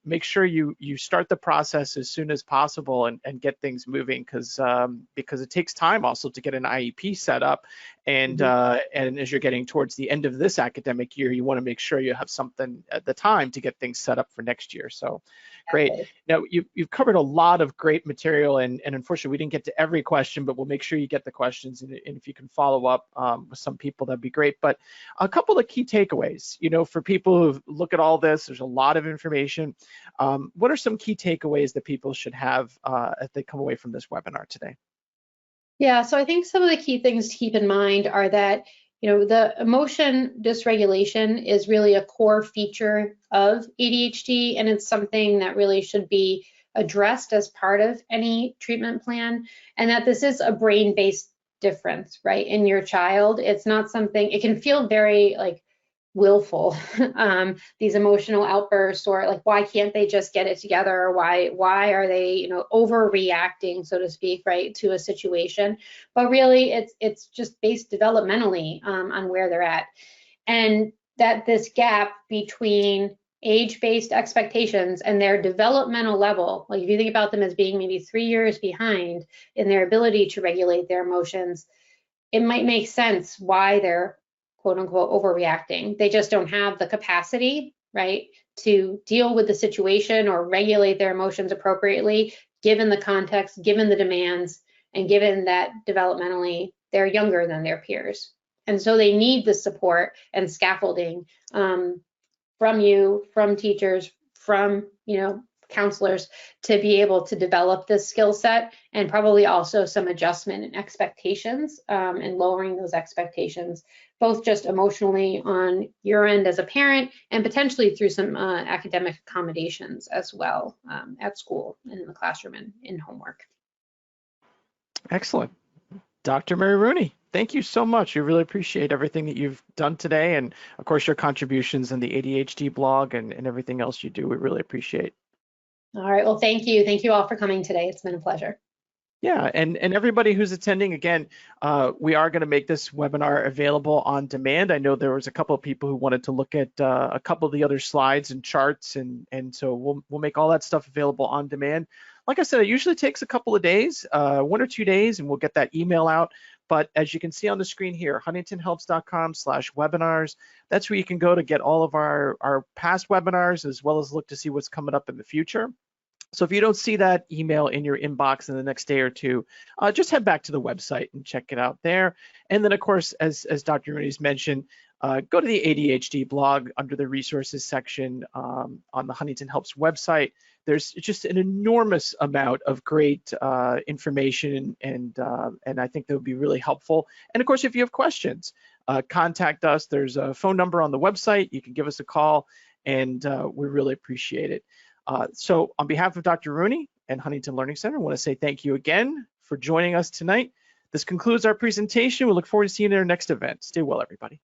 make sure you start the process as soon as possible and get things moving, because it takes time also to get an IEP set up. And as you're getting towards the end of this academic year, you want to make sure you have something at the time to get things set up for next year. So great. Now, you've covered a lot of great material, and unfortunately, we didn't get to every question, but we'll make sure you get the questions. And if you can follow up with some people, that'd be great. But a couple of key takeaways, for people who look at all this, there's a lot of information. What are some key takeaways that people should have as they come away from this webinar today? Yeah, so I think some of the key things to keep in mind are that, the emotion dysregulation is really a core feature of ADHD, and it's something that really should be addressed as part of any treatment plan, and that this is a brain-based difference, right, in your child. It's not something, it can feel very willful, these emotional outbursts, or why can't they just get it together, or why are they overreacting, so to speak, right, to a situation. But really it's just based developmentally on where they're at, and that this gap between age-based expectations and their developmental level, if you think about them as being maybe 3 years behind in their ability to regulate their emotions, it might make sense why they're quote unquote overreacting. They just don't have the capacity, right, to deal with the situation or regulate their emotions appropriately, given the context, given the demands, and given that developmentally they're younger than their peers. And so they need the support and scaffolding from you, from teachers, from counselors, to be able to develop this skill set, and probably also some adjustment in expectations and lowering those expectations, both just emotionally on your end as a parent and potentially through some academic accommodations as well at school and in the classroom and in homework. Excellent. Dr. Mary Rooney, thank you so much. We really appreciate everything that you've done today, and of course your contributions in the ADHD blog and everything else you do. We really appreciate. All right, well, thank you. Thank you all for coming today. It's been a pleasure. Yeah, and everybody who's attending, again, we are going to make this webinar available on demand. I know there was a couple of people who wanted to look at a couple of the other slides and charts, and so we'll make all that stuff available on demand. Like I said, it usually takes a couple of days, 1 or 2 days, and we'll get that email out. But as you can see on the screen here, huntingtonhelps.com/webinars, that's where you can go to get all of our past webinars, as well as look to see what's coming up in the future. So if you don't see that email in your inbox in the next day or two, just head back to the website and check it out there. And then, of course, as Dr. Rooney's mentioned, go to the ADHD blog under the resources section on the Huntington Helps website. There's just an enormous amount of great information, and I think that would be really helpful. And of course, if you have questions, contact us. There's a phone number on the website. You can give us a call, and we really appreciate it. So on behalf of Dr. Rooney and Huntington Learning Center, I want to say thank you again for joining us tonight. This concludes our presentation. We look forward to seeing you in our next event. Stay well, everybody.